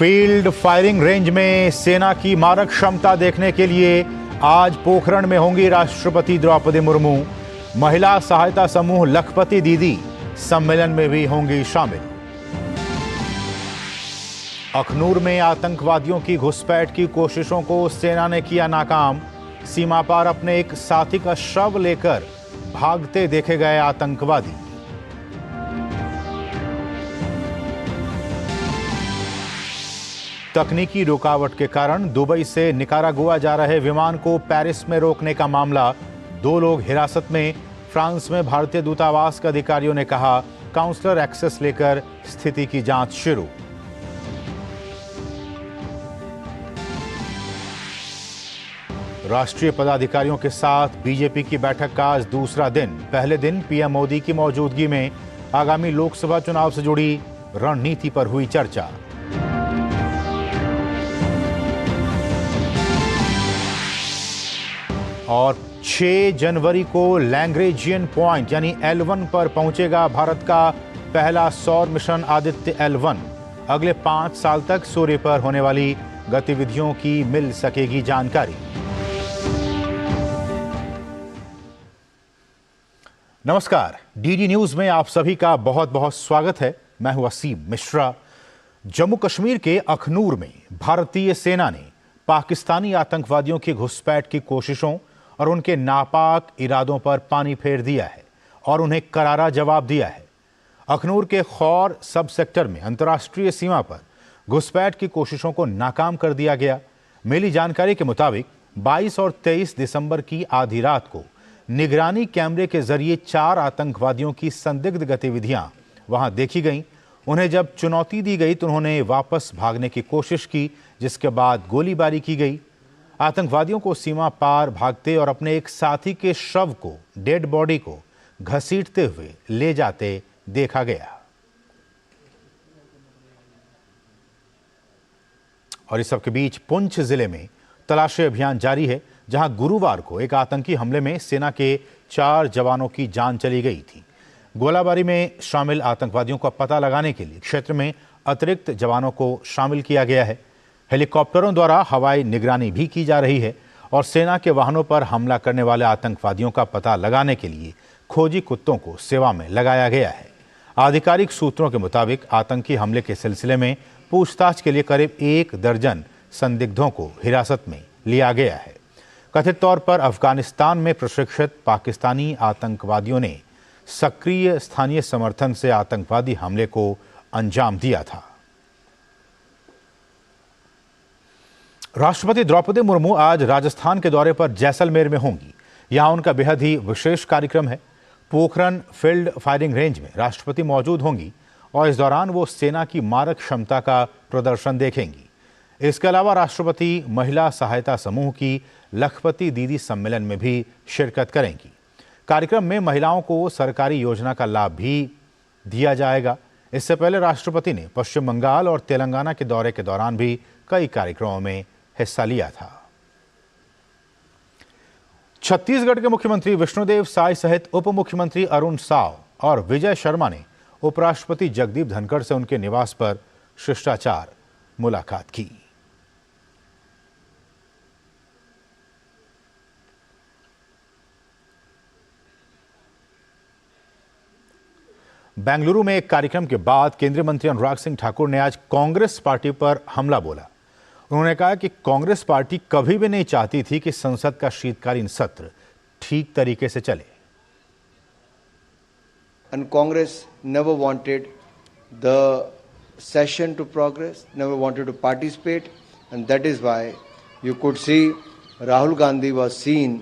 Field firing range में सेना की मारक क्षमता देखने के लिए आज पोखरण में होंगी राष्ट्रपति द्रौपदी मुर्मू। महिला सहायता समूह लखपति दीदी सम्मेलन में भी होंगी शामिल। अखनूर में आतंकवादियों की घुसपैठ की कोशिशों को सेना ने किया नाकाम। सीमा पार अपने एक साथी का शव लेकर भागते देखे गए आतंकवादी। तकनीकी रुकावट के कारण दुबई से निकारागुआ जा रहे विमान को पेरिस में रोकने का मामला। 2 लोग हिरासत में। फ्रांस में भारतीय दूतावास के अधिकारियों ने कहा काउंसलर एक्सेस लेकर स्थिति की जांच शुरू। राष्ट्रीय पदाधिकारियों के साथ बीजेपी की बैठक का आज दूसरा दिन। पहले दिन पीएम मोदी की मौजूदगी में आगामी लोकसभा चुनाव से जुड़ी रणनीति पर हुई चर्चा। और 6 जनवरी को लैग्रेंजियन पॉइंट यानी L1 पर पहुंचेगा भारत का पहला सौर मिशन आदित्य L1। अगले 5 साल तक सूर्य पर होने वाली गतिविधियों की मिल सकेगी जानकारी। नमस्कार, डीडी न्यूज में आप सभी का बहुत बहुत स्वागत है। मैं हूं असीम मिश्रा। जम्मू कश्मीर के अखनूर में भारतीय सेना ने पाकिस्तानी आतंकवादियों की घुसपैठ की कोशिशों और उनके नापाक इरादों पर पानी फेर दिया है और उन्हें करारा जवाब दिया है। अखनूर के खौर सब सेक्टर में अंतर्राष्ट्रीय सीमा पर घुसपैठ की कोशिशों को नाकाम कर दिया गया। मिली जानकारी के मुताबिक 22 और 23 दिसंबर की आधी रात को निगरानी कैमरे के जरिए 4 आतंकवादियों की संदिग्ध गतिविधियां वहां देखी गईं। उन्हें जब चुनौती दी गई तो उन्होंने वापस भागने की कोशिश की, जिसके बाद गोलीबारी की गई। आतंकवादियों को सीमा पार भागते और अपने एक साथी के शव को, डेड बॉडी को घसीटते हुए ले जाते देखा गया। और इस सब के बीच पुंछ जिले में तलाशी अभियान जारी है, जहां गुरुवार को एक आतंकी हमले में सेना के 4 जवानों की जान चली गई थी। गोलाबारी में शामिल आतंकवादियों का पता लगाने के लिए क्षेत्र में अतिरिक्त जवानों को शामिल किया गया है। हेलीकॉप्टरों द्वारा हवाई निगरानी भी की जा रही है और सेना के वाहनों पर हमला करने वाले आतंकवादियों का पता लगाने के लिए खोजी कुत्तों को सेवा में लगाया गया है। आधिकारिक सूत्रों के मुताबिक आतंकी हमले के सिलसिले में पूछताछ के लिए करीब 1 दर्जन संदिग्धों को हिरासत में लिया गया है। कथित तौर पर अफगानिस्तान में प्रशिक्षित पाकिस्तानी आतंकवादियों ने सक्रिय स्थानीय समर्थन से आतंकवादी हमले को अंजाम दिया था। राष्ट्रपति द्रौपदी मुर्मू आज राजस्थान के दौरे पर जैसलमेर में होंगी। यहां उनका बेहद ही विशेष कार्यक्रम है। पोखरण फील्ड फायरिंग रेंज में राष्ट्रपति मौजूद होंगी और इस दौरान वो सेना की मारक क्षमता का प्रदर्शन देखेंगी। इसके अलावा राष्ट्रपति महिला सहायता समूह की लखपति दीदी सम्मेलन में भी शिरकत करेंगी। कार्यक्रम में महिलाओं को सरकारी योजना का लाभ भी दिया जाएगा। इससे पहले राष्ट्रपति ने पश्चिम बंगाल और तेलंगाना के दौरे के दौरान भी कई कार्यक्रमों में हिस्सा लिया था। छत्तीसगढ़ के मुख्यमंत्री विष्णुदेव साय सहित उप मुख्यमंत्री अरुण साव और विजय शर्मा ने उपराष्ट्रपति जगदीप धनखड़ से उनके निवास पर शिष्टाचार मुलाकात की। बेंगलुरु में एक कार्यक्रम के बाद केंद्रीय मंत्री अनुराग सिंह ठाकुर ने आज कांग्रेस पार्टी पर हमला बोला। उन्होंने कहा कि कांग्रेस पार्टी कभी भी नहीं चाहती थी कि संसद का शीतकालीन सत्र ठीक तरीके से चले। And Congress never wanted the session to progress, never wanted to participate, and that is why you could see Rahul Gandhi was seen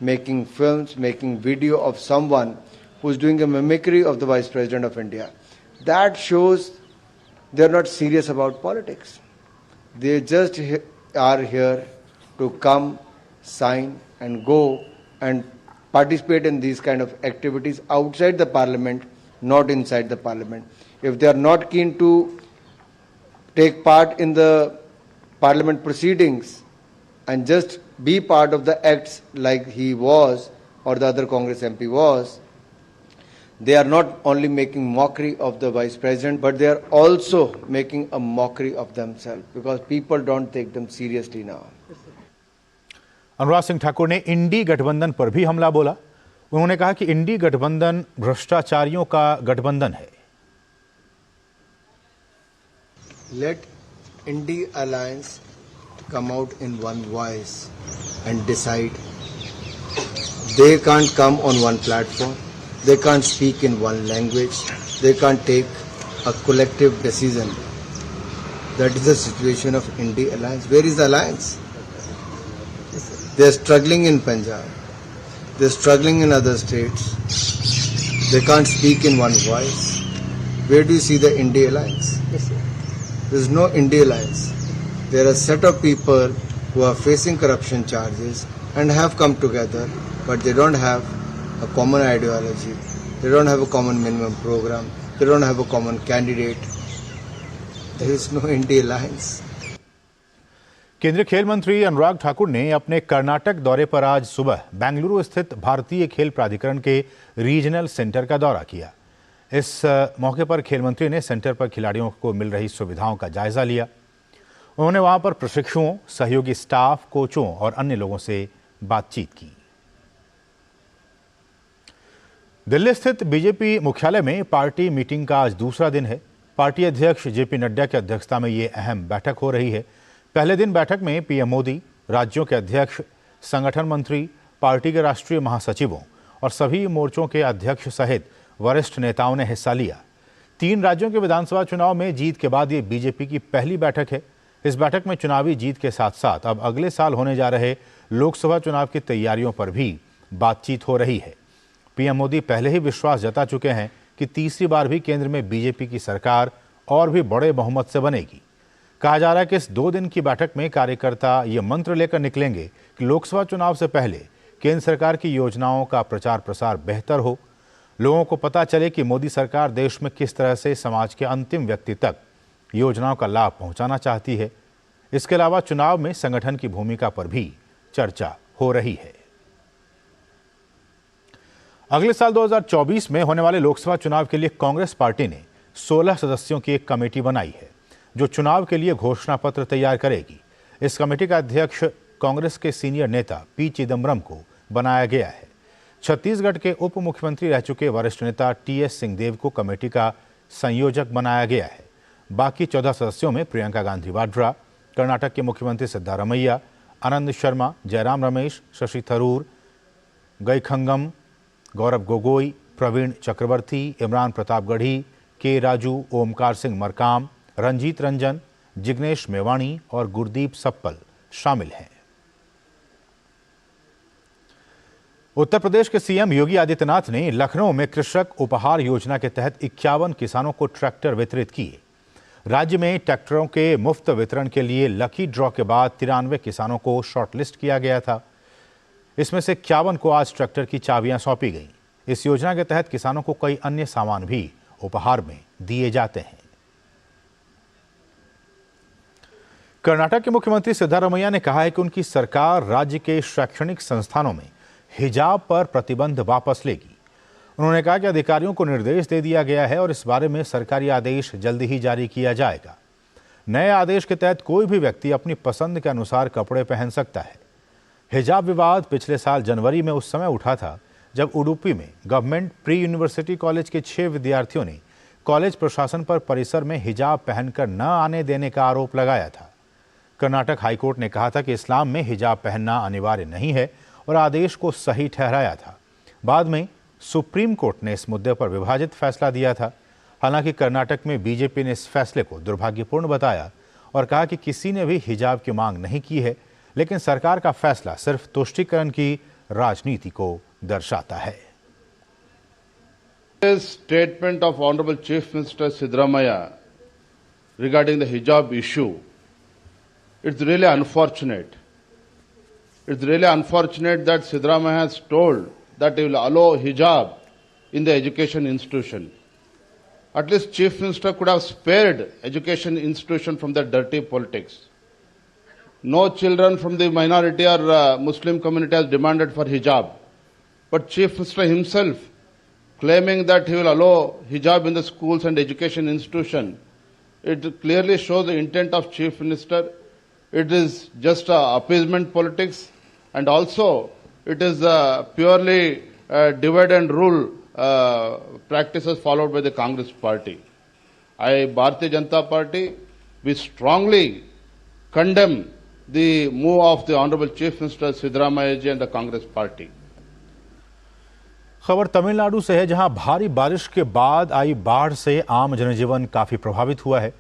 making films, making video of someone who's doing a mimicry of the Vice President of India. That shows they're not serious about politics. They just are here to come, sign and go and participate in these kind of activities outside the parliament, not inside the parliament. If they are not keen to take part in the parliament proceedings and just be part of the acts like he was or the other Congress MP was, they are not only making mockery of the Vice President, but they are also making a mockery of themselves because people don't take them seriously now. Anurag Singh Thakur ने इंडी गठबंधन पर भी हमला बोला। उन्होंने कहा कि इंडी गठबंधन भ्रष्टाचारियों का गठबंधन है। Let Indi Alliance come out in one voice and decide. They can't come on one platform. They can't speak in one language. They can't take a collective decision. That is the situation of Indi Alliance. Where is the alliance? They are struggling in Punjab. They are struggling in other states. They can't speak in one voice. Where do you see the Indi Alliance? There is no Indi Alliance. There are a set of people who are facing corruption charges and have come together, but they don't have a common ideology. They don't have a common minimum program. They don't have a common candidate. There is no Indi Alliance. केंद्रीय खेल मंत्री अनुराग ठाकुर ने अपने कर्नाटक दौरे पर आज सुबह बेंगलुरु स्थित भारतीय खेल प्राधिकरण के रीजनल सेंटर का दौरा किया। इस मौके पर खेल मंत्री ने सेंटर पर खिलाड़ियों को मिल रही सुविधाओं का जायजा लिया। उन्होंने वहां पर प्रशिक्षुओं, सहयोगी स्टाफ, कोचों और अन्य लोगों से बातचीत की। दिल्ली स्थित बीजेपी मुख्यालय में पार्टी मीटिंग का आज दूसरा दिन है। पार्टी अध्यक्ष जेपी नड्डा की अध्यक्षता में ये अहम बैठक हो रही है। पहले दिन बैठक में पीएम मोदी, राज्यों के अध्यक्ष, संगठन मंत्री, पार्टी के राष्ट्रीय महासचिवों और सभी मोर्चों के अध्यक्ष सहित वरिष्ठ नेताओं ने हिस्सा लिया। 3 राज्यों के विधानसभा चुनाव में जीत के बाद ये बीजेपी की पहली बैठक है। इस बैठक में चुनावी जीत के साथ साथ अब अगले साल होने जा रहे लोकसभा चुनाव की तैयारियों पर भी बातचीत हो रही है। पीएम मोदी पहले ही विश्वास जता चुके हैं कि तीसरी बार भी केंद्र में बीजेपी की सरकार और भी बड़े बहुमत से बनेगी। कहा जा रहा है कि इस 2 दिन की बैठक में कार्यकर्ता ये मंत्र लेकर निकलेंगे कि लोकसभा चुनाव से पहले केंद्र सरकार की योजनाओं का प्रचार प्रसार बेहतर हो, लोगों को पता चले कि मोदी सरकार देश में किस तरह से समाज के अंतिम व्यक्ति तक योजनाओं का लाभ पहुंचाना चाहती है। इसके अलावा चुनाव में संगठन की भूमिका पर भी चर्चा हो रही है। अगले साल 2024 में होने वाले लोकसभा चुनाव के लिए कांग्रेस पार्टी ने 16 सदस्यों की एक कमेटी बनाई है जो चुनाव के लिए घोषणा पत्र तैयार करेगी। इस कमेटी का अध्यक्ष कांग्रेस के सीनियर नेता पी चिदम्बरम को बनाया गया है। छत्तीसगढ़ के उप मुख्यमंत्री रह चुके वरिष्ठ नेता टीएस सिंहदेव को कमेटी का संयोजक बनाया गया है। बाकी 14 सदस्यों में प्रियंका गांधी वाड्रा, कर्नाटक के मुख्यमंत्री सिद्धारमैया, आनंद शर्मा, जयराम रमेश, शशि थरूर, गईखंगम, गौरव गोगोई, प्रवीण चक्रवर्ती, इमरान प्रतापगढ़ी, के राजू, ओमकार सिंह मरकाम, रंजीत रंजन, जिग्नेश मेवाणी और गुरदीप सप्पल शामिल हैं। उत्तर प्रदेश के सीएम योगी आदित्यनाथ ने लखनऊ में कृषक उपहार योजना के तहत 51 किसानों को ट्रैक्टर वितरित किए। राज्य में ट्रैक्टरों के मुफ्त वितरण के लिए लकी ड्रॉ के बाद 93 किसानों को शॉर्टलिस्ट किया गया था। इसमें से 51 को आज ट्रैक्टर की चाबियां सौंपी गईं। इस योजना के तहत किसानों को कई अन्य सामान भी उपहार में दिए जाते हैं। कर्नाटक के मुख्यमंत्री सिद्धारमैया ने कहा है कि उनकी सरकार राज्य के शैक्षणिक संस्थानों में हिजाब पर प्रतिबंध वापस लेगी। उन्होंने कहा कि अधिकारियों को निर्देश दे दिया गया है और इस बारे में सरकारी आदेश जल्दी ही जारी किया जाएगा। नए आदेश के तहत कोई भी व्यक्ति अपनी पसंद के अनुसार कपड़े पहन सकता है। हिजाब विवाद पिछले साल जनवरी में उस समय उठा था जब उडुपी में गवर्नमेंट प्री यूनिवर्सिटी कॉलेज के 6 विद्यार्थियों ने कॉलेज प्रशासन पर परिसर में हिजाब पहनकर न आने देने का आरोप लगाया था। कर्नाटक हाईकोर्ट ने कहा था कि इस्लाम में हिजाब पहनना अनिवार्य नहीं है और आदेश को सही ठहराया था। बाद में सुप्रीम कोर्ट ने इस मुद्दे पर विभाजित फैसला दिया था। हालांकि कर्नाटक में बीजेपी ने इस फैसले को दुर्भाग्यपूर्ण बताया और कहा कि किसी ने भी हिजाब की मांग नहीं की है, लेकिन सरकार का फैसला सिर्फ तुष्टीकरण की राजनीति को दर्शाता है। Statement of Honorable Chief Minister Siddaramaiah regarding the hijab issue, it's really unfortunate. It's really unfortunate that Siddaramaiah has told that he will allow hijab in the education institution. At least Chief Minister could have spared education institution from the dirty politics. No children from the minority or Muslim community has demanded for hijab. But Chief Minister himself claiming that he will allow hijab in the schools and education institution. It clearly shows the intent of Chief Minister. It is just appeasement politics, and also it is purely divide and rule practices followed by the Congress party. Bharatiya Janata Party, we strongly condemn the move of the Honorable Chief Minister Siddaramaiah ji and the Congress party. खबर तमिलनाडु से है, जहां भारी बारिश के बाद आई बाढ़ से आम जनजीवन काफी प्रभावित हुआ है।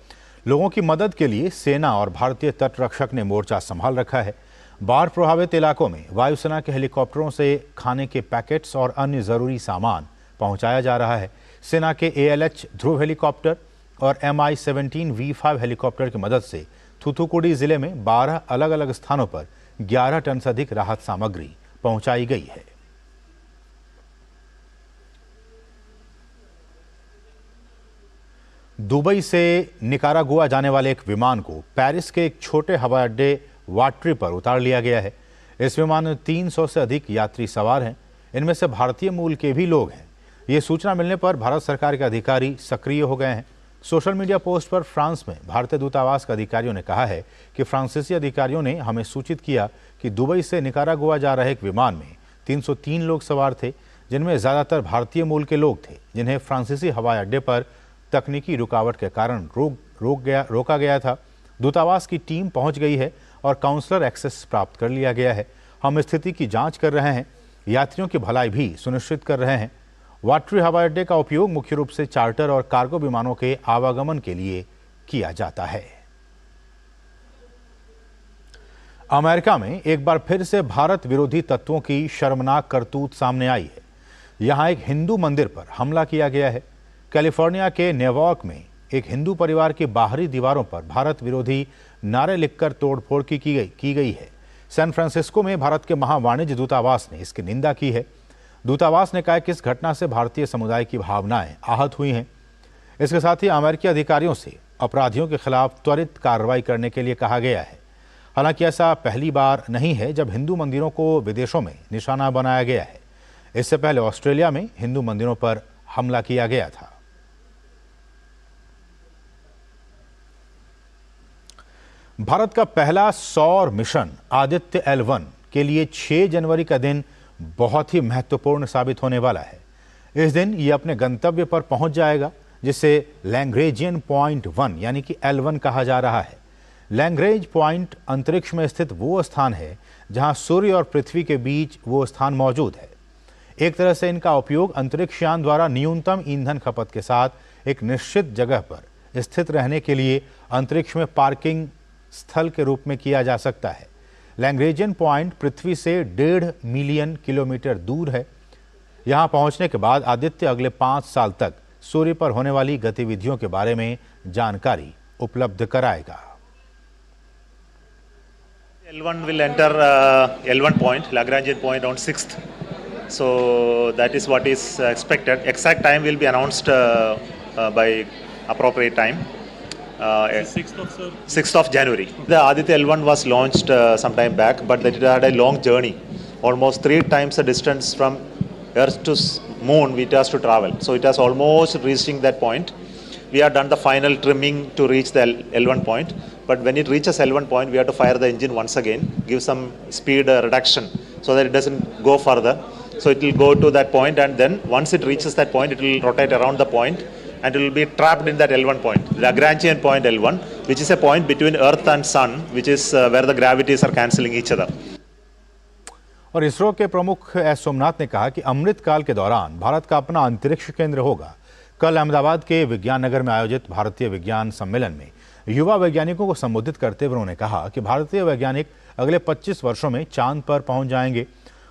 लोगों की मदद के लिए सेना और भारतीय तट रक्षक ने मोर्चा संभाल रखा है। बाढ़ प्रभावित इलाकों में वायुसेना के हेलीकॉप्टरों से खाने के पैकेट्स और अन्य जरूरी सामान पहुंचाया जा रहा है। सेना के ALH ध्रुव हेलीकॉप्टर और MI-17 V5 हेलीकॉप्टर की मदद से थूथुकुडी जिले में 12 अलग अलग स्थानों पर 11 टन से अधिक राहत सामग्री पहुंचाई गई है। दुबई से निकारागुआ जाने वाले एक विमान को पेरिस के एक छोटे हवाई अड्डे वाट्री पर उतार लिया गया है। इस विमान में 300 से अधिक यात्री सवार हैं। इनमें से भारतीय मूल के भी लोग हैं। ये सूचना मिलने पर भारत सरकार के अधिकारी सक्रिय हो गए हैं। सोशल मीडिया पोस्ट पर फ्रांस में भारतीय दूतावास के अधिकारियों ने कहा है कि फ्रांसीसी अधिकारियों ने हमें सूचित किया कि दुबई से निकारागुआ जा रहे एक विमान में 303 लोग सवार थे, जिनमें ज़्यादातर भारतीय मूल के लोग थे, जिन्हें फ्रांसीसी हवाई अड्डे पर तकनीकी रुकावट के कारण रोका गया था। दूतावास की टीम पहुंच गई है और काउंसलर एक्सेस प्राप्त कर लिया गया है। हम स्थिति की जांच कर रहे हैं, यात्रियों की भलाई भी सुनिश्चित कर रहे हैं। वाट्री हवाई अड्डे का उपयोग मुख्य रूप से चार्टर और कार्गो विमानों के आवागमन के लिए किया जाता है। अमेरिका में एक बार फिर से भारत विरोधी तत्वों की शर्मनाक करतूत सामने आई है। यहां एक हिंदू मंदिर पर हमला किया गया है। कैलिफोर्निया के नेवॉर्क में एक हिंदू परिवार की बाहरी दीवारों पर भारत विरोधी नारे लिखकर तोड़फोड़ की गई है। सैन फ्रांसिस्को में भारत के महावाणिज्य दूतावास ने इसकी निंदा की है। दूतावास ने कहा कि इस घटना से भारतीय समुदाय की भावनाएं आहत हुई हैं। इसके साथ ही अमेरिकी अधिकारियों से अपराधियों के खिलाफ त्वरित कार्रवाई करने के लिए कहा गया है। हालांकि ऐसा पहली बार नहीं है जब हिंदू मंदिरों को विदेशों में निशाना बनाया गया है। इससे पहले ऑस्ट्रेलिया में हिंदू मंदिरों पर हमला किया गया था। भारत का पहला सौर मिशन आदित्य L1 के लिए 6 जनवरी का दिन बहुत ही महत्वपूर्ण साबित होने वाला है। इस दिन ये अपने गंतव्य पर पहुंच जाएगा, जिसे लैग्रेंजियन पॉइंट 1 यानी कि L1 कहा जा रहा है। लैग्रेंज पॉइंट अंतरिक्ष में स्थित वो स्थान है जहां सूर्य और पृथ्वी के बीच वो स्थान मौजूद है। एक तरह से इनका उपयोग अंतरिक्ष यान द्वारा न्यूनतम ईंधन खपत के साथ एक निश्चित जगह पर स्थित रहने के लिए अंतरिक्ष में पार्किंग स्थल के रूप में किया जा सकता है। लैग्रेंजियन पॉइंट पृथ्वी से 1.5 मिलियन किलोमीटर दूर है। यहां पहुंचने के बाद आदित्य अगले 5 साल तक सूर्य पर होने वाली गतिविधियों के बारे में जानकारी उपलब्ध कराएगा। L1 will enter L1 point, Lagrangian point on 6th. So that is what is expected. Exact time will be announced by appropriate time. 6th of January. The Aditya L1 was launched some time back, but it had a long journey, almost 3 times the distance from Earth to Moon it has to travel. So it has almost reaching that point. We have done the final trimming to reach the L1 point, but when it reaches L1 point, we have to fire the engine once again, give some speed reduction so that it doesn't go further. So it will go to that point, and then once it reaches that point, it will rotate around the point, and it will be trapped in that L1 point, Lagrangian point L1, which is a point between Earth and Sun, which is where the gravities are cancelling each other. और इसरो के प्रमुख S Somnath ने कहा कि अमृत काल के दौरान भारत का अपना अंतरिक्ष केंद्र होगा। कल अहमदाबाद के विज्ञान नगर में आयोजित भारतीय विज्ञान सम्मेलन में युवा वैज्ञानिकों को संबोधित करते हुए उन्होंने कहा कि भारतीय वैज्ञानिक अगले 25 वर्षों में चांद पर पहुंच जाएंगे।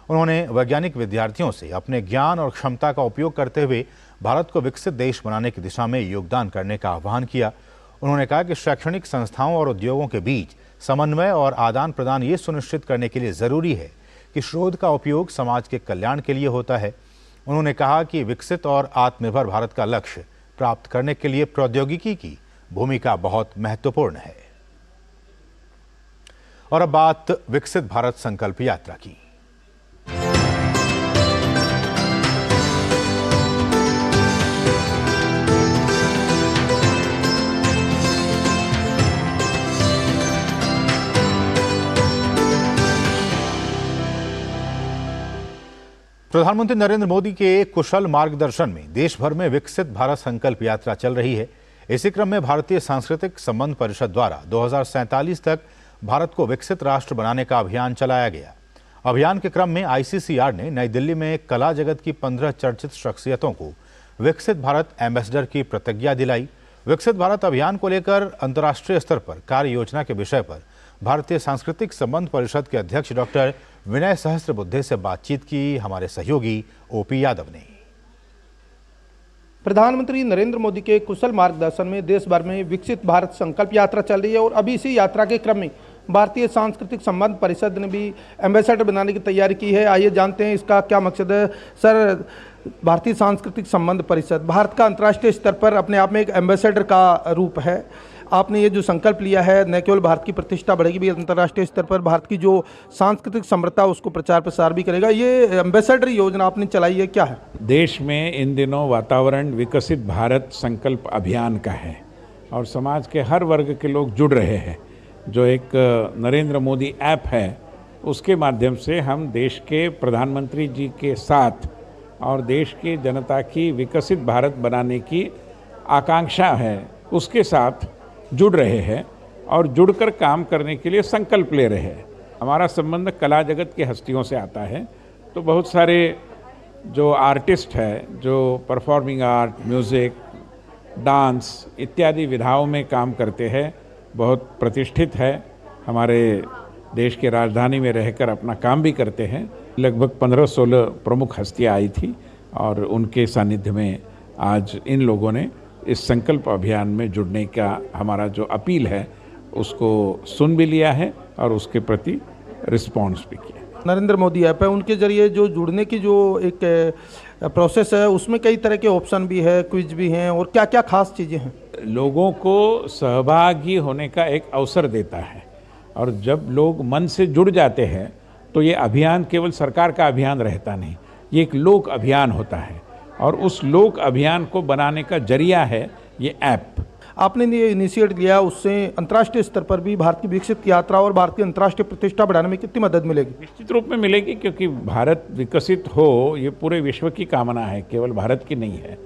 उन्होंने वैज्ञानिक विद्यार्थियों से अपने ज्ञान और क्षमता का उपयोग करते हुए भारत को विकसित देश बनाने की दिशा में योगदान करने का आह्वान किया। उन्होंने कहा कि शैक्षणिक संस्थाओं और उद्योगों के बीच समन्वय और आदान प्रदान ये सुनिश्चित करने के लिए ज़रूरी है कि शोध का उपयोग समाज के कल्याण के लिए होता है। उन्होंने कहा कि विकसित और आत्मनिर्भर भारत का लक्ष्य प्राप्त करने के लिए प्रौद्योगिकी की भूमिका बहुत महत्वपूर्ण है। और अब बात विकसित भारत संकल्प यात्रा की। प्रधानमंत्री नरेंद्र मोदी के कुशल मार्गदर्शन में देश भर में विकसित भारत संकल्प यात्रा चल रही है। इसी क्रम में भारतीय सांस्कृतिक संबंध परिषद द्वारा 2047 तक भारत को विकसित राष्ट्र बनाने का अभियान चलाया गया। अभियान के क्रम में आईसीसीआर ने नई दिल्ली में कला जगत की 15 चर्चित शख्सियतों को विकसित भारत एम्बेसडर की प्रतिज्ञा दिलाई। विकसित भारत अभियान को लेकर अंतर्राष्ट्रीय स्तर पर कार्य योजना के विषय पर भारतीय सांस्कृतिक संबंध परिषद के अध्यक्ष डॉक्टर विनय सहस्त्रबुद्धे से बातचीत की हमारे सहयोगी ओपी यादव ने। प्रधानमंत्री नरेंद्र मोदी के कुशल मार्गदर्शन में देश भर में विकसित भारत संकल्प यात्रा चल रही है और अभी इसी यात्रा के क्रम में भारतीय सांस्कृतिक संबंध परिषद ने भी एम्बेसडर बनाने की तैयारी की है। आइए जानते हैं इसका क्या मकसद है। सर, भारतीय सांस्कृतिक संबंध परिषद भारत का अंतर्राष्ट्रीय स्तर पर अपने आप में एक एम्बेसडर का रूप है। आपने ये जो संकल्प लिया है, न केवल भारत की प्रतिष्ठा बढ़ेगी भी, अंतर्राष्ट्रीय स्तर पर भारत की जो सांस्कृतिक समृद्धता उसको प्रचार प्रसार भी करेगा। ये एम्बेसडर योजना आपने चलाई है, क्या है? देश में इन दिनों वातावरण विकसित भारत संकल्प अभियान का है और समाज के हर वर्ग के लोग जुड़ रहे हैं। जो एक नरेंद्र मोदी ऐप है उसके माध्यम से हम देश के प्रधानमंत्री जी के साथ और देश की जनता की विकसित भारत बनाने की आकांक्षा है उसके साथ जुड़ रहे हैं और जुड़कर काम करने के लिए संकल्प ले रहे हैं। हमारा संबंध कला जगत की हस्तियों से आता है, तो बहुत सारे जो आर्टिस्ट है जो परफॉर्मिंग आर्ट, म्यूज़िक, डांस इत्यादि विधाओं में काम करते हैं, बहुत प्रतिष्ठित है, हमारे देश की राजधानी में रहकर अपना काम भी करते हैं। लगभग 15-16 प्रमुख हस्तियाँ आई थी और उनके सानिध्य में आज इन लोगों ने इस संकल्प अभियान में जुड़ने का हमारा जो अपील है उसको सुन भी लिया है और उसके प्रति रिस्पॉन्स भी किया। नरेंद्र मोदी ऐप है, उनके जरिए जो जुड़ने की जो एक प्रोसेस है उसमें कई तरह के ऑप्शन भी है, क्विज भी हैं, और क्या क्या खास चीज़ें हैं? लोगों को सहभागी होने का एक अवसर देता है और जब लोग मन से जुड़ जाते हैं तो ये अभियान केवल सरकार का अभियान रहता नहीं, ये एक लोक अभियान होता है और उस लोक अभियान को बनाने का जरिया है ये ऐप। आपने ये इनिशिएट लिया, उससे अंतर्राष्ट्रीय स्तर पर भी भारत की विकसित यात्रा और भारत की अंतर्राष्ट्रीय प्रतिष्ठा बढ़ाने में कितनी मदद मिलेगी? निश्चित रूप में मिलेगी, क्योंकि भारत विकसित हो ये पूरे विश्व की कामना है, केवल भारत की नहीं है।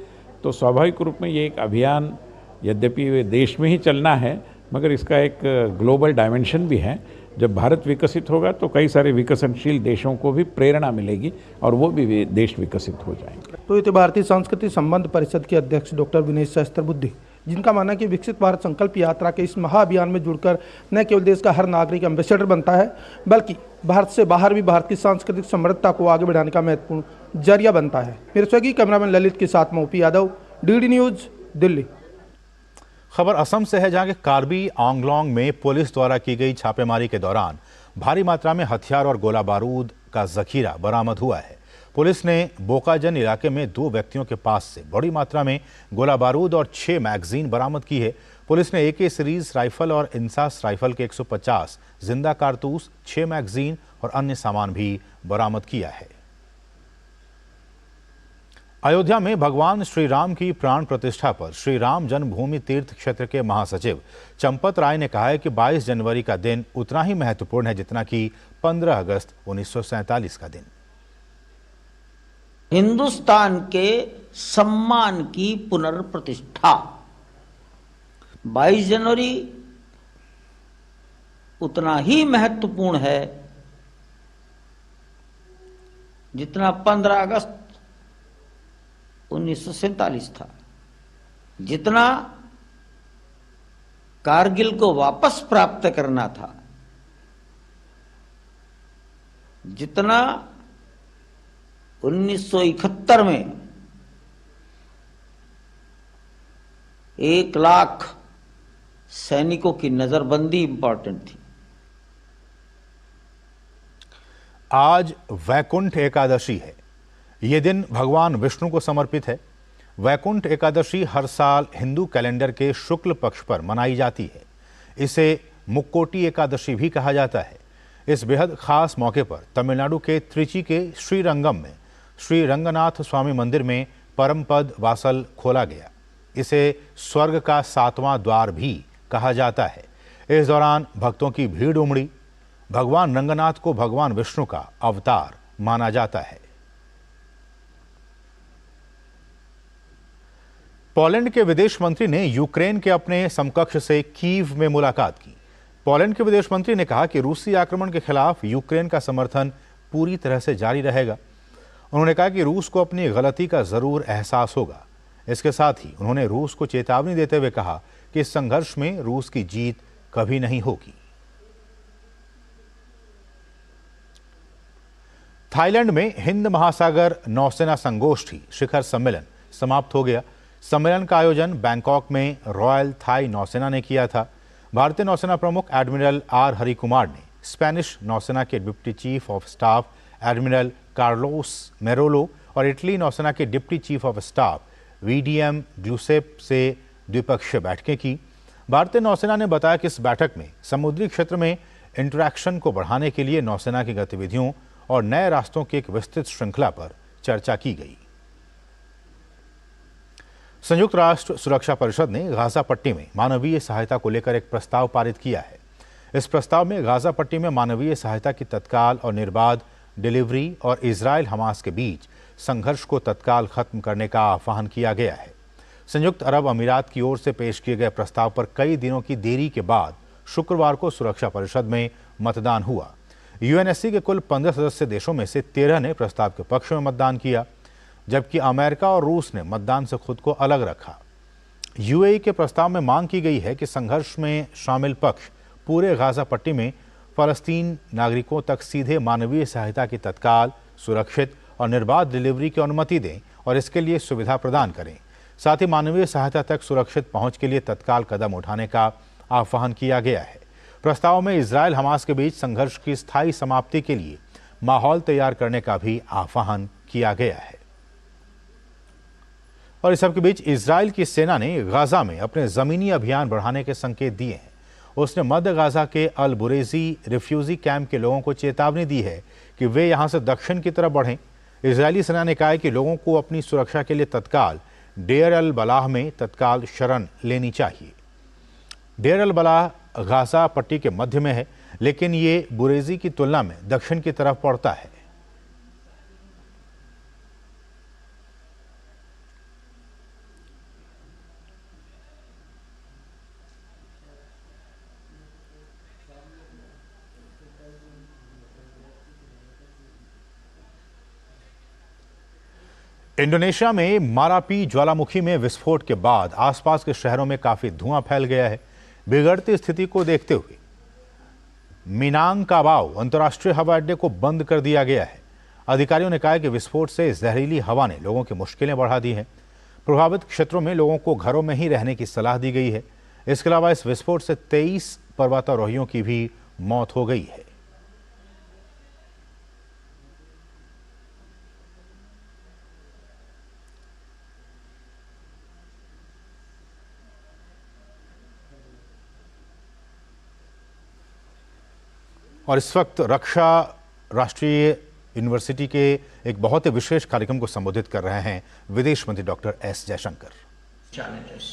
तो स्वाभाविक रूप में ये एक अभियान यद्यपि देश में ही चलना है मगर इसका एक ग्लोबल डायमेंशन भी है। जब भारत विकसित होगा तो कई सारे विकसनशील देशों को भी प्रेरणा मिलेगी और वो भी देश विकसित हो जाएंगे। तो ये भारतीय सांस्कृतिक संबंध परिषद के अध्यक्ष डॉक्टर विनय सहस्त्रबुद्धे, जिनका मानना है कि विकसित भारत संकल्प यात्रा के इस महाअभियान में जुड़कर न केवल देश का हर नागरिक एम्बेसडर बनता है बल्कि भारत से बाहर भी भारत की सांस्कृतिक समृद्धता को आगे बढ़ाने का महत्वपूर्ण जरिया बनता है। मेरे सहयोगी कैमरामैन ललित के साथ में OP Yadav, DD news, Delhi. खबर असम से है, जहां के कार्बी आंगलोंग में पुलिस द्वारा की गई छापेमारी के दौरान भारी मात्रा में हथियार और गोला बारूद का जखीरा बरामद हुआ है। पुलिस ने बोकाजन इलाके में 2 व्यक्तियों के पास से बड़ी मात्रा में गोला बारूद और 6 मैगजीन बरामद की है। पुलिस ने AK सीरीज राइफल और इंसास राइफल के 150 जिंदा कारतूस, 6 मैगजीन और अन्य सामान भी बरामद किया है। अयोध्या में भगवान श्री राम की प्राण प्रतिष्ठा पर श्री राम जन्मभूमि तीर्थ क्षेत्र के महासचिव चंपत राय ने कहा है कि 22 जनवरी का दिन उतना ही महत्वपूर्ण है जितना कि 15 अगस्त 1947 का दिन। हिंदुस्तान के सम्मान की पुनर्प्रतिष्ठा 22 जनवरी उतना ही महत्वपूर्ण है जितना 15 अगस्त 1947 था, जितना कारगिल को वापस प्राप्त करना था, जितना 1971 में 1 लाख सैनिकों की नजरबंदी इंपॉर्टेंट थी। आज वैकुंठ एकादशी है। ये दिन भगवान विष्णु को समर्पित है। वैकुंठ एकादशी हर साल हिंदू कैलेंडर के शुक्ल पक्ष पर मनाई जाती है। इसे मुक्कोटी एकादशी भी कहा जाता है। इस बेहद खास मौके पर तमिलनाडु के त्रिची के श्रीरंगम में श्री रंगनाथ स्वामी मंदिर में परम पद वासल खोला गया। इसे स्वर्ग का 7वां द्वार भी कहा जाता है। इस दौरान भक्तों की भीड़ उमड़ी। भगवान रंगनाथ को भगवान विष्णु का अवतार माना जाता है। पोलैंड के विदेश मंत्री ने यूक्रेन के अपने समकक्ष से कीव में मुलाकात की। पोलैंड के विदेश मंत्री ने कहा कि रूसी आक्रमण के खिलाफ यूक्रेन का समर्थन पूरी तरह से जारी रहेगा। उन्होंने कहा कि रूस को अपनी गलती का जरूर एहसास होगा। इसके साथ ही उन्होंने रूस को चेतावनी देते हुए कहा कि इस संघर्ष में रूस की जीत कभी नहीं होगी। थाईलैंड में हिंद महासागर नौसेना संगोष्ठी शिखर सम्मेलन समाप्त हो गया। सम्मेलन का आयोजन बैंकॉक में रॉयल थाई नौसेना ने किया था। भारतीय नौसेना प्रमुख एडमिरल आर हरिकुमार ने स्पेनिश नौसेना के deputy chief of staff admiral Carlos Merolo और इटली नौसेना के deputy chief of staff VDM Giuseppe से द्विपक्षीय बैठकें की। भारतीय नौसेना ने बताया कि इस बैठक में समुद्री क्षेत्र में इंटरैक्शन को बढ़ाने के लिए नौसेना की गतिविधियों और नए रास्तों की एक विस्तृत श्रृंखला पर चर्चा की गई। संयुक्त राष्ट्र सुरक्षा परिषद ने गाजा पट्टी में मानवीय सहायता को लेकर एक प्रस्ताव पारित किया है। इस प्रस्ताव में गाजा पट्टी में मानवीय सहायता की तत्काल और निर्बाध डिलीवरी और इजराइल हमास के बीच संघर्ष को तत्काल खत्म करने का आह्वान किया गया है। संयुक्त अरब अमीरात की ओर से पेश किए गए प्रस्ताव पर कई दिनों की देरी के बाद शुक्रवार को सुरक्षा परिषद में मतदान हुआ। यूएनएससी के कुल 15 सदस्य देशों में से 13 ने प्रस्ताव के पक्ष में मतदान किया, जबकि अमेरिका और रूस ने मतदान से खुद को अलग रखा। यूएई के प्रस्ताव में मांग की गई है कि संघर्ष में शामिल पक्ष पूरे गाजा पट्टी में फलस्तीन नागरिकों तक सीधे मानवीय सहायता की तत्काल, सुरक्षित और निर्बाध डिलीवरी की अनुमति दें और इसके लिए सुविधा प्रदान करें। साथ ही मानवीय सहायता तक सुरक्षित पहुंच के लिए तत्काल कदम उठाने का आह्वान किया गया है। प्रस्ताव में इजराइल हमास के बीच संघर्ष की स्थायी समाप्ति के लिए माहौल तैयार करने का भी आह्वान किया गया है। और इस सबके बीच इजराइल की सेना ने गाजा में अपने जमीनी अभियान बढ़ाने के संकेत दिए हैं। उसने मध्य गाजा के अल बुरेजी रिफ्यूजी कैंप के लोगों को चेतावनी दी है कि वे यहां से दक्षिण की तरफ बढ़ें। इजरायली सेना ने कहा है कि लोगों को अपनी सुरक्षा के लिए तत्काल डेर अल बलाह में तत्काल शरण लेनी चाहिए। डेर अल बलाह गाजा पट्टी के मध्य में है, लेकिन ये बुरेजी की तुलना में दक्षिण की तरफ पड़ता है। इंडोनेशिया में मारापी ज्वालामुखी में विस्फोट के बाद आसपास के शहरों में काफी धुआं फैल गया है। बिगड़ती स्थिति को देखते हुए मिनांगकाबाओ अंतर्राष्ट्रीय हवाई अड्डे को बंद कर दिया गया है। अधिकारियों ने कहा कि विस्फोट से जहरीली हवा ने लोगों की मुश्किलें बढ़ा दी हैं। प्रभावित क्षेत्रों में लोगों को घरों में ही रहने की सलाह दी गई है। इसके अलावा इस विस्फोट से 23 पर्वतारोहियों की भी मौत हो गई है। और इस वक्त रक्षा राष्ट्रीय यूनिवर्सिटी के एक बहुत ही विशेष कार्यक्रम को संबोधित कर रहे हैं विदेश मंत्री doctor S Jaishankar. Challenges.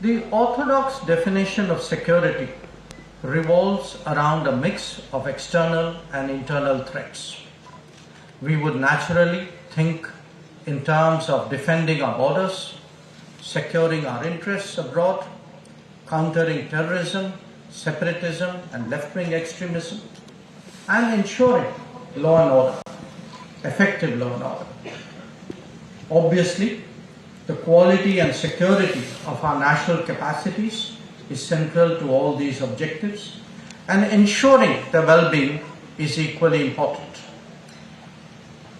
The orthodox definition of security revolves around a mix of external and internal threats. We would naturally think in terms of defending our borders, securing our interests abroad, countering terrorism, separatism and left-wing extremism, and ensuring law and order, effective law and order. Obviously, the quality and security of our national capacities is central to all these objectives, and ensuring their well-being is equally important.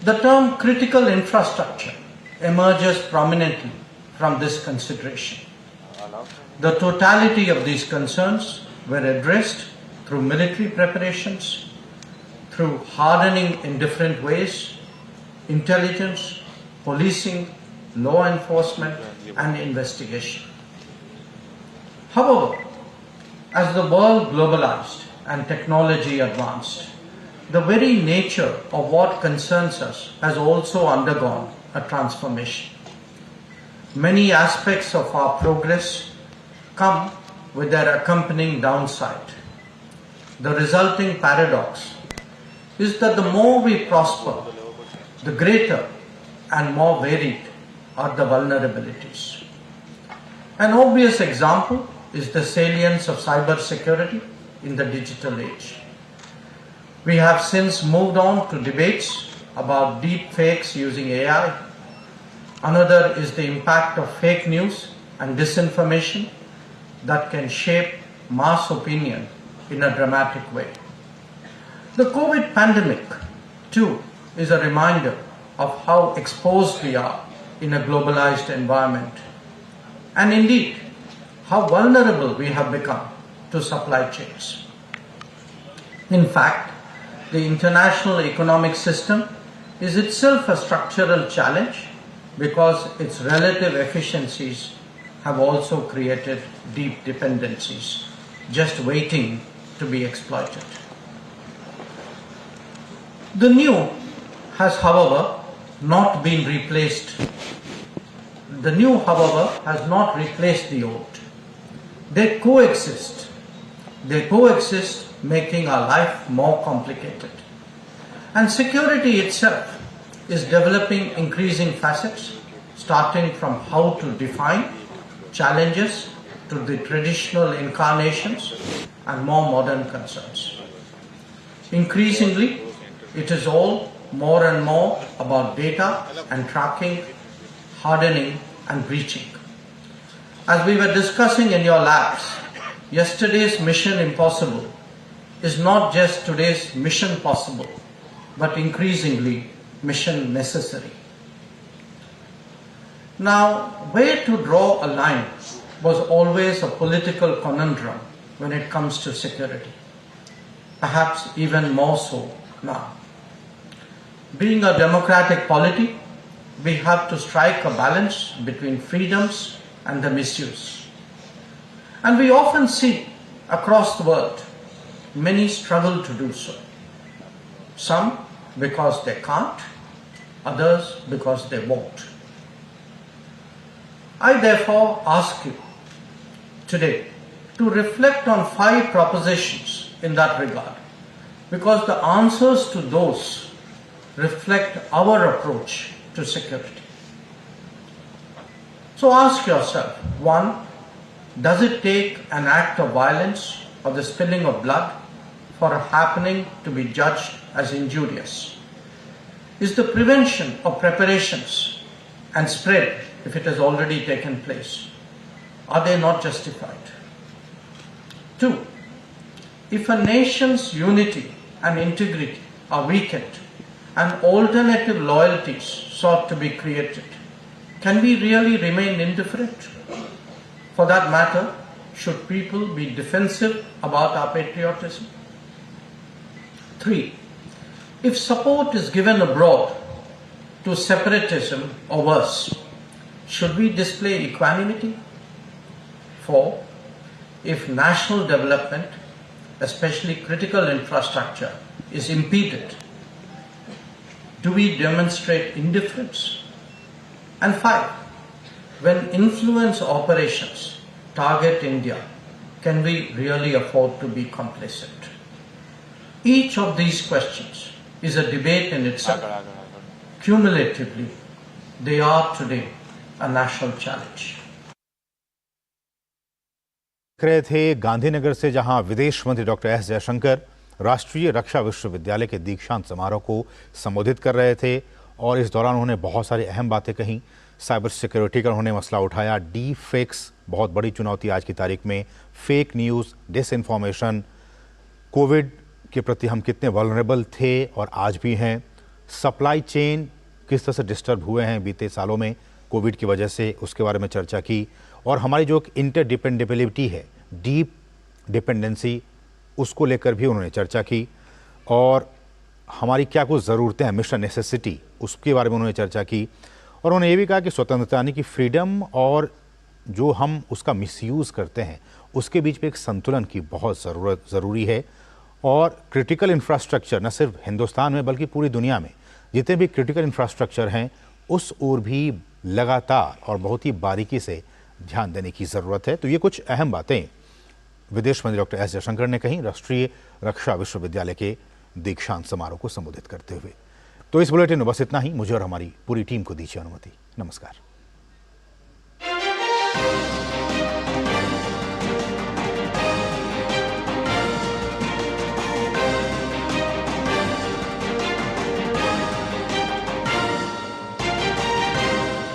The term critical infrastructure emerges prominently from this consideration. The totality of these concerns were addressed through military preparations, through hardening in different ways, intelligence, policing, law enforcement, and investigation. However, as the world globalized and technology advanced, the very nature of what concerns us has also undergone a transformation. Many aspects of our progress come with their accompanying downside. The resulting paradox is that the more we prosper, the greater and more varied are the vulnerabilities. An obvious example is the salience of cybersecurity in the digital age. We have since moved on to debates about deep fakes using AI. Another is the impact of fake news and disinformation that can shape mass opinion in a dramatic way. The COVID pandemic, too, is a reminder of how exposed we are in a globalized environment, and indeed how vulnerable we have become to supply chains. In fact, the international economic system is itself a structural challenge because its relative efficiencies have also created deep dependencies, just waiting to be exploited. The new has, however, not been replaced. The new, however, has not replaced the old. They coexist. They coexist, making our life more complicated. And security itself is developing increasing facets, starting from how to define challenges to the traditional incarnations and more modern concerns. Increasingly, it is all more and more about data and tracking, hardening and breaching. As we were discussing in your labs, yesterday's mission impossible is not just today's mission possible, but increasingly mission necessary. Now, where to draw a line was always a political conundrum when it comes to security, perhaps even more so now. Being a democratic polity, we have to strike a balance between freedoms and the misuse. And we often see across the world many struggle to do so. Some because they can't, others because they won't. I therefore ask you today to reflect on 5 propositions in that regard, because the answers to those reflect our approach to security. So ask yourself, 1, does it take an act of violence or the spilling of blood for a happening to be judged as injurious? Is the prevention of preparations and spread, if it has already taken place, are they not justified? 2, if a nation's unity and integrity are weakened and alternative loyalties sought to be created, can we really remain indifferent? For that matter, should people be defensive about our patriotism? 3, if support is given abroad to separatism or worse, should we display equanimity? 4, if national development, especially critical infrastructure, is impeded, do we demonstrate indifference? And 5, when influence operations target India, can we really afford to be complacent? Each of these questions is a debate in itself. Cumulatively, they are today a national challenge. देख रहे थे गांधीनगर से, जहां विदेश मंत्री doctor S Jaishankar राष्ट्रीय रक्षा विश्वविद्यालय के दीक्षांत समारोह को संबोधित कर रहे थे और इस दौरान उन्होंने बहुत सारी अहम बातें कहीं। साइबर सिक्योरिटी का उन्होंने मसला उठाया। डीप फेक्स बहुत बड़ी चुनौती आज की तारीख में, फेक न्यूज़, डिसइंफॉर्मेशन, कोविड के प्रति हम कितने वल्नरेबल थे और आज भी हैं, सप्लाई चेन किस तरह से डिस्टर्ब हुए हैं बीते सालों में कोविड की वजह से, उसके बारे में चर्चा की। और हमारी जो इंटरडिपेंडेबिलिटी है, डीप डिपेंडेंसी, उसको लेकर भी उन्होंने चर्चा की। और हमारी क्या कुछ ज़रूरतें हैं, मिशन नेसेसिटी, उसके बारे में उन्होंने चर्चा की। और उन्होंने ये भी कहा कि स्वतंत्रता यानी कि फ्रीडम और जो हम उसका मिसयूज़ करते हैं उसके बीच में एक संतुलन की बहुत ज़रूरी है। और क्रिटिकल इंफ्रास्ट्रक्चर न सिर्फ हिंदुस्तान में बल्कि पूरी दुनिया में जितने भी क्रिटिकल इंफ्रास्ट्रक्चर हैं उस ओर भी लगातार और बहुत ही बारीकी से ध्यान देने की ज़रूरत है। तो ये कुछ अहम बातें विदेश मंत्री डॉक्टर एस जयशंकर ने कहीं राष्ट्रीय रक्षा विश्वविद्यालय के दीक्षांत समारोह को संबोधित करते हुए। तो इस बुलेटिन में बस इतना ही। मुझे और हमारी पूरी टीम को दीजिए अनुमति। नमस्कार।